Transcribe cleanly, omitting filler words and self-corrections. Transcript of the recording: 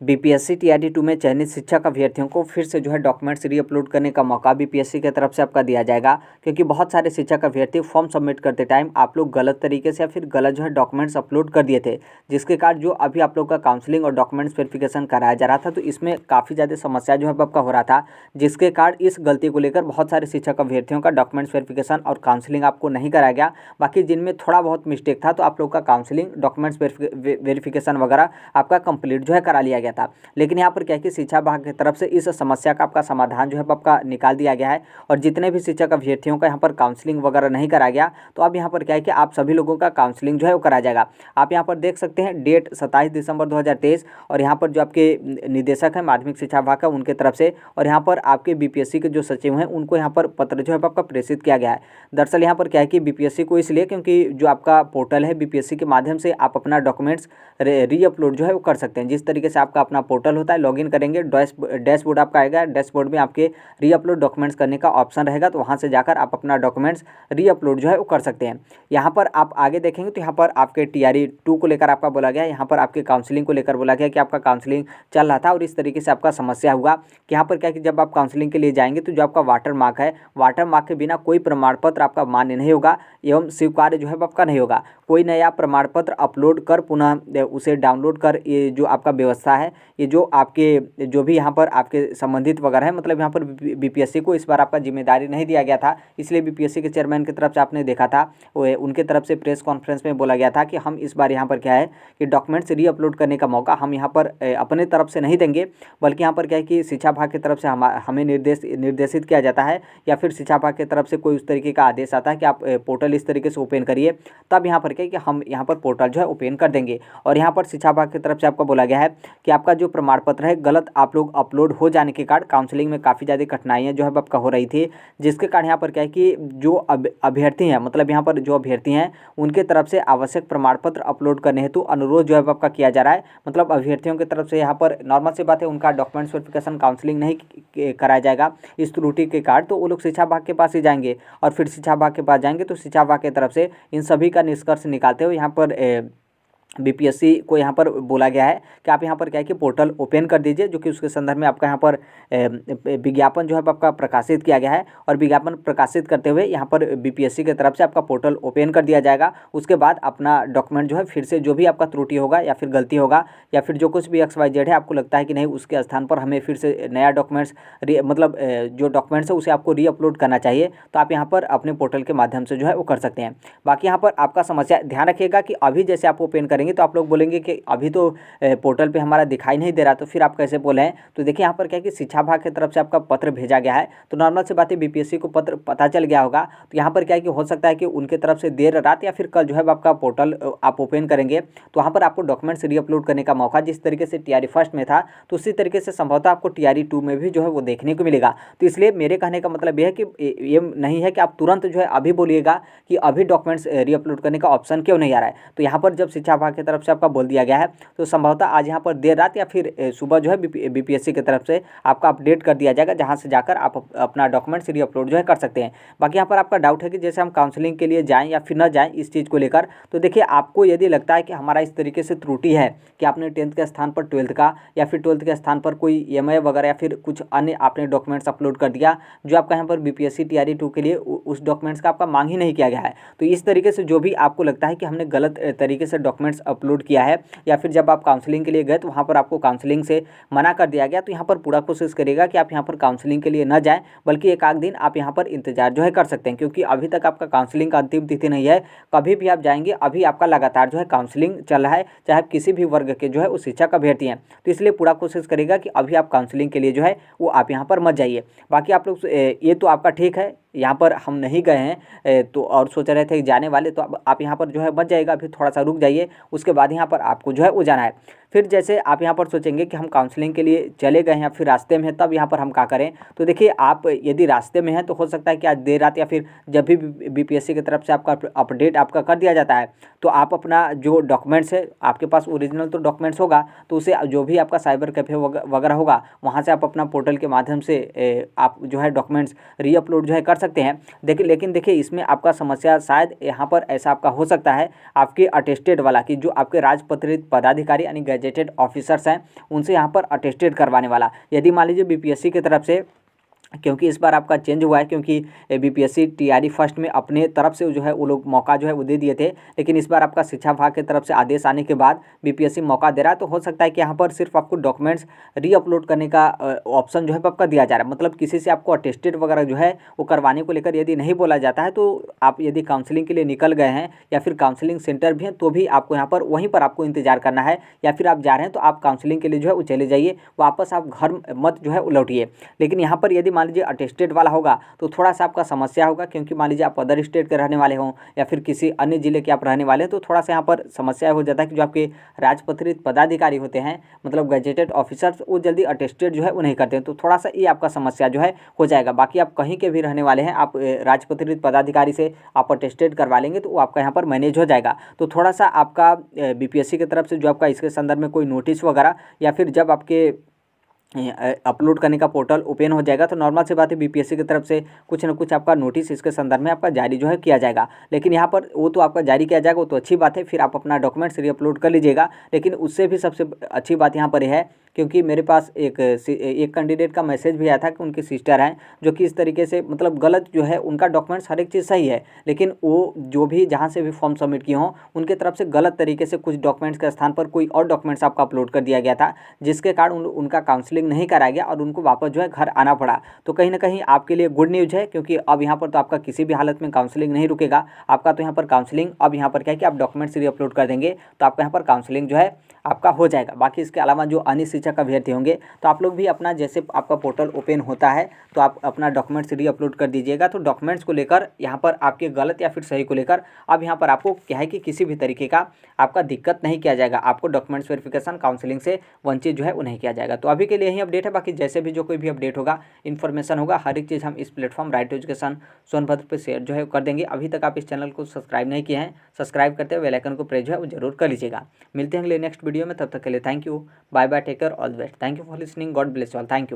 BPSC TRT 2 में चयनित शिक्षक अभ्यर्थियों को फिर से जो है डॉक्यूमेंट्स रीअपलोड करने का मौका बीपीएससी की तरफ से आपका दिया जाएगा, क्योंकि बहुत सारे शिक्षक अभ्यर्थी फॉर्म सबमिट करते टाइम आप लोग गलत तरीके से या फिर गलत जो है डॉक्यूमेंट्स अपलोड कर दिए थे, जिसके कारण जो अभी आप लोग का काउंसलिंग और डॉक्यूमेंट्स वेरिफिकेशन कराया जा रहा था, तो इसमें काफ़ी ज़्यादा समस्या जो है आपका हो रहा था, जिसके कारण इस गलती को लेकर बहुत सारे शिक्षक अभ्यर्थियों का डॉक्यूमेंट्स वेरिफिकेशन और काउंसलिंग आपको नहीं कराया गया। बाकी जिनमें थोड़ा बहुत मिस्टेक था तो आप लोग का काउंसलिंग, डॉक्यूमेंट्स वेरिफिकेशन वगैरह आपका कंप्लीट जो है करा लिया गया था। लेकिन यहाँ पर क्या है कि शिक्षा विभाग की तरफ से इस समस्या का आपका समाधान जो है आपका निकाल दिया गया है, और जितने भी शिक्षक अभ्यर्थियों का यहाँ पर काउंसलिंग वगैरह नहीं कराया गया, तो अब यहाँ पर क्या है कि आप सभी लोगों का काउंसलिंग जो है वो कराया जाएगा। आप यहाँ पर देख सकते हैं डेट 27 दिसंबर 2023, और यहाँ पर जो आपके निदेशक हैं माध्यमिक शिक्षा विभाग का उनके तरफ से, और यहाँ पर आपके बीपीएससी के जो सचिव हैं उनको यहाँ पर पत्र जो है आपका प्रेषित किया गया है। दरअसल यहाँ पर क्या है कि बीपीएससी को इसलिए, क्योंकि जो आपका पोर्टल है बीपीएससी के माध्यम से आप अपना डॉक्यूमेंट्स रीअपलोड जो है वो कर सकते हैं। जिस तरीके से आपका अपना पोर्टल होता है, लॉगिन करेंगे, डैशबोर्ड आपका आएगा, डैशबोर्ड में आपके रीअपलोड डॉक्यूमेंट्स करने का ऑप्शन रहेगा, तो वहाँ से जाकर आप अपना डॉक्यूमेंट्स रीअपलोड जो है वो कर सकते हैं। यहाँ पर आप आगे देखेंगे तो यहाँ पर आपके टीआरई 2 को लेकर आपका बोला गया, यहाँ पर आपके काउंसलिंग को लेकर बोला गया कि आपका काउंसलिंग चल रहा था और इस तरीके से आपका समस्या हुआ कि यहाँ पर क्या है कि जब आप काउंसलिंग के लिए जाएंगे तो जो आपका वाटर मार्क है, वाटर मार्क के बिना कोई प्रमाण पत्र आपका मान्य नहीं होगा एवं स्वीकार्य जो है आपका नहीं होगा। कोई नया प्रमाण पत्र अपलोड कर पुनः उसे डाउनलोड कर, ये जो आपका व्यवस्था है, ये जो आपके जो भी यहाँ पर आपके संबंधित वगैरह है, मतलब यहाँ पर बीपीएससी को इस बार आपका जिम्मेदारी नहीं दिया गया था, इसलिए बीपीएससी के चेयरमैन की तरफ से आपने देखा था उनके तरफ से प्रेस कॉन्फ्रेंस में बोला गया था कि हम इस बार यहाँ पर क्या है कि डॉक्यूमेंट्स रीअपलोड करने का मौका हम यहाँ पर अपने तरफ से नहीं देंगे, बल्कि यहाँ पर क्या है कि शिक्षा विभाग की तरफ से हमें निर्देशित किया जाता है, या फिर शिक्षा विभाग की तरफ से कोई उस तरीके का आदेश आता है कि आप पोर्टल इस तरीके से ओपन करिए, तब यहाँ पर क्या है कि हम यहाँ पर पोर्टल जो है ओपन कर देंगे। और यहाँ पर शिक्षा विभाग की तरफ से आपको बोला गया है कि आपका जो प्रमाण पत्र है गलत आप लोग अपलोड हो जाने के कारण काउंसलिंग में काफ़ी ज़्यादा कठिनाइयाँ जो है आपका हो रही थी, जिसके कारण यहाँ पर क्या है कि जो अभ्यर्थी हैं, मतलब यहाँ पर जो अभ्यर्थी हैं उनके तरफ से आवश्यक प्रमाण पत्र अपलोड करने हेतु अनुरोध जो है आपका किया जा रहा है। मतलब अभ्यर्थियों की तरफ से यहाँ पर नॉर्मल सी बात है, उनका डॉक्यूमेंट्स वेरिफिकेशन काउंसलिंग नहीं कराया जाएगा इस त्रुटि के कारण, तो वो लोग शिक्षा विभाग के पास ही जाएंगे, और फिर शिक्षा विभाग के पास जाएंगे तो शिक्षा विभाग की तरफ से इन सभी का निष्कर्ष निकालते हुए यहाँ पर बीपीएससी को यहाँ पर बोला गया है कि आप यहाँ पर क्या है कि पोर्टल ओपन कर दीजिए, जो कि उसके संदर्भ में आपका यहाँ पर विज्ञापन जो है आपका प्रकाशित किया गया है, और विज्ञापन प्रकाशित करते हुए यहाँ पर बीपीएससी की तरफ से आपका पोर्टल ओपन कर दिया जाएगा। उसके बाद अपना डॉक्यूमेंट जो है फिर से जो भी आपका त्रुटि होगा या फिर गलती होगा या फिर जो कुछ भी XYZ है, आपको लगता है कि नहीं उसके स्थान पर हमें फिर से नया डॉक्यूमेंट्स मतलब जो डॉक्यूमेंट्स है उसे आपको रीअपलोड करना चाहिए, तो आप यहाँ पर अपने पोर्टल के माध्यम से जो है वो कर सकते हैं। बाकी यहाँ पर आपका समस्या ध्यान रखिएगा कि अभी जैसे आप ओपन करेंगे तो आप लोग बोलेंगे कि अभी तो पोर्टल पे हमारा दिखाई नहीं दे रहा, तो फिर आप कैसे बोले हैं। तो देखिए यहाँ पर क्या है कि शिक्षा विभाग की तरफ से आपका पत्र भेजा गया है, तो नॉर्मल से बात है बीपीएससी को पत्र पता चल गया होगा, तो यहाँ पर क्या है कि हो सकता है कि उनके तरफ से देर रात या फिर कल जो है आपका पोर्टल आप ओपन करेंगे तो वहाँ पर आपको डॉक्यूमेंट्स रीअपलोड करने का मौका जिस तरीके से टीआरई फर्स्ट में था, तो उसी तरीके से संभवतः आपको टीआरई 2 में भी जो है वो देखने को मिलेगा। तो इसलिए मेरे कहने का मतलब यह है कि ये नहीं है कि आप तुरंत जो है अभी बोलिएगा कि अभी डॉक्यूमेंट्स रीअपलोड करने का ऑप्शन क्यों नहीं आ रहा है। तो यहाँ पर जब शिक्षा विभाग की तरफ से आपका बोल दिया गया है, तो संभवतः आज यहाँ पर देर रात या फिर सुबह जो है बीपीएससी की तरफ से आपका अपडेट कर दिया जाएगा, जहाँ से जाकर आप अपना डॉक्यूमेंट्स रीअपलोड जो है कर सकते हैं। बाकी यहाँ पर आपका डाउट है कि जैसे हम काउंसलिंग के लिए जाएँ या फिर न जाएँ इस चीज़ को लेकर, तो देखिए आपको यदि लगता है कि हमारा इस तरीके से त्रुटि है कि आपने 10th के स्थान पर 12th का या फिर 12th के स्थान पर कोई EMI वगैरह या फिर कुछ अन्य आपने डॉक्यूमेंट्स अपलोड कर दिया जो आपका यहाँ पर बीपीएससी टीआरई 2 के लिए उस डॉक्यूमेंट्स का आपका मांग ही नहीं किया गया है, तो इस तरीके से जो भी आपको लगता है कि हमने गलत तरीके से डॉक्यूमेंट्स अपलोड किया है या फिर जब आप काउंसलिंग के लिए गए तो वहाँ पर आपको काउंसलिंग से मना कर दिया गया, तो यहाँ पर पूरा कोशिश करिएगा कि आप यहाँ पर काउंसलिंग के लिए न जाएं, बल्कि एक आध दिन आप यहाँ पर इंतजार जो है कर सकते हैं, क्योंकि अभी तक आपका काउंसलिंग का अंतिम तिथि नहीं है। कभी भी आप जाएंगे, अभी आपका लगातार जो है काउंसलिंग चल रहा है, चाहे आप किसी भी वर्ग के जो है उस शिक्षक अभ्यर्थी हैं, तो इसलिए पूरा कोशिश करेगा कि अभी आप काउंसलिंग के लिए जो है वो आप यहाँ पर मत जाइए। बाकी आप लोग ये तो आपका ठीक है, यहाँ पर हम नहीं गए हैं तो और सोच रहे थे जाने वाले, तो अब आप यहाँ पर जो है बच जाइएगा, अभी थोड़ा सा रुक जाइए, उसके बाद यहाँ पर आपको जो है वो जाना है। फिर जैसे आप यहाँ पर सोचेंगे कि हम काउंसलिंग के लिए चले गए हैं या फिर रास्ते में हैं, तब यहाँ पर हम क्या करें। तो देखिए आप यदि रास्ते में हैं तो हो सकता है कि आज देर रात या फिर जब भी बीपीएससी की तरफ से आपका अपडेट आपका कर दिया जाता है, तो आप अपना जो डॉक्यूमेंट्स है, आपके पास ओरिजिनल तो डॉक्यूमेंट्स होगा, तो उसे जो भी आपका साइबर कैफे वगैरह होगा वहाँ से आप अपना पोर्टल के माध्यम से आप जो है डॉक्यूमेंट्स रीअपलोड जो है कर सकते हैं। देखिए लेकिन देखिए इसमें आपका समस्या शायद यहाँ पर ऐसा आपका हो सकता है आपके अटेस्टेड वाला कि जो आपके राजपत्रित पदाधिकारी यानी गैजेटेड ऑफिसर्स हैं उनसे यहाँ पर अटेस्टेड करवाने वाला। यदि मान लीजिए बीपीएससी की तरफ से, क्योंकि इस बार आपका चेंज हुआ है, क्योंकि बीपीएससी टीआरई फर्स्ट में अपने तरफ से जो है वो लोग मौका जो है वो दे दिए थे, लेकिन इस बार आपका शिक्षा विभाग की तरफ से आदेश आने के बाद बीपीएससी मौका दे रहा है। तो हो सकता है कि यहाँ पर सिर्फ आपको डॉक्यूमेंट्स रीअपलोड करने का ऑप्शन जो है आपका दिया जा रहा है। मतलब किसी से आपको अटेस्टेड वगैरह जो है वो करवाने को लेकर यदि नहीं बोला जाता है, तो आप यदि काउंसलिंग के लिए निकल गए हैं या फिर काउंसलिंग सेंटर भी हैं तो भी आपको यहाँ पर वहीं पर आपको इंतजार करना है, या फिर आप जा रहे हैं तो आप काउंसलिंग के लिए जो है वो चले जाइए, वापस आप घर मत जो है वो लौटिए। लेकिन यहाँ पर यदि मान लीजिए अटेस्टेड वाला होगा तो थोड़ा सा आपका समस्या होगा, क्योंकि मान लीजिए आप अदर स्टेट के रहने वाले हों या फिर किसी अन्य जिले के आप रहने वाले हैं, तो थोड़ा सा यहाँ पर समस्या हो जाता है कि जो आपके राजपत्रित पदाधिकारी होते हैं मतलब गैजेटेड ऑफिसर्स, वो जल्दी अटेस्टेड जो है वो नहीं करते हैं। तो थोड़ा सा ये आपका समस्या जो है हो जाएगा। बाकी आप कहीं के भी रहने वाले हैं, आप राजपत्रित पदाधिकारी से आप अटेस्टेड करवा लेंगे तो वो आपका यहाँ पर मैनेज हो जाएगा। तो थोड़ा सा आपका बीपीएससी की तरफ से जो आपका इसके संदर्भ में कोई नोटिस वगैरह या फिर जब आपके अपलोड करने का पोर्टल ओपन हो जाएगा तो नॉर्मल सी बात है बीपीएससी की तरफ से कुछ ना कुछ आपका नोटिस इसके संदर्भ में आपका जारी जो है किया जाएगा। लेकिन यहाँ पर वो तो आपका जारी किया जाएगा, वो तो अच्छी बात है, फिर आप अपना डॉक्यूमेंट्स रीअपलोड कर लीजिएगा। लेकिन उससे भी सबसे अच्छी बात यहाँ पर यह है, क्योंकि मेरे पास एक कैंडिडेट का मैसेज भी आया था कि उनकी सिस्टर हैं जो कि इस तरीके से मतलब गलत जो है उनका डॉक्यूमेंट्स हर एक चीज़ सही है, लेकिन वो जो भी जहाँ से भी फॉर्म सबमिट किए हों उनके तरफ से गलत तरीके से कुछ डॉक्यूमेंट्स के स्थान पर कोई और डॉक्यूमेंट्स आपका अपलोड कर दिया गया था, जिसके कारण उनका काउंसलिंग नहीं कराया गया और उनको वापस जो है घर आना पड़ा। तो कहीं ना कहीं आपके लिए गुड न्यूज़ है, क्योंकि अब यहाँ पर तो आपका किसी भी हालत में काउंसलिंग नहीं रुकेगा। आपका तो यहाँ पर काउंसलिंग अब यहाँ पर क्या है कि आप डॉक्यूमेंट्स रीअपलोड कर देंगे तो आपका यहाँ पर काउंसलिंग जो है आपका हो जाएगा। बाकी इसके अलावा जो अन्य शिक्षक अभ्यर्थी होंगे तो आप लोग भी अपना जैसे आपका पोर्टल ओपन होता है तो आप अपना डॉक्यूमेंट्स रीअपलोड कर दीजिएगा। तो डॉक्यूमेंट्स को लेकर यहाँ पर आपके गलत या फिर सही को लेकर अब यहाँ पर आपको क्या है कि किसी भी तरीके का आपका दिक्कत नहीं किया जाएगा। आपको डॉक्यूमेंट्स वेरिफिकेशन काउंसलिंग से वंचित जो है वो नहीं किया जाएगा। तो अभी के लिए यही अपडेट है। बाकी जैसे भी जो कोई भी अपडेट होगा, इन्फॉर्मेशन होगा, हर एक चीज़ हम इस platform right to education Sonbhadra पर शेयर जो है कर देंगे। अभी तक आप इस चैनल को सब्सक्राइब नहीं किए हैं, सब्सक्राइब करते हुए बेल आइकन को प्रेस जो है वो जरूर कर लीजिएगा। मिलते हैं अगले नेक्स्ट वीडियो में, तब तक के लिए thank you, bye bye, take care, all the best. Thank you for listening, God bless you all, thank you.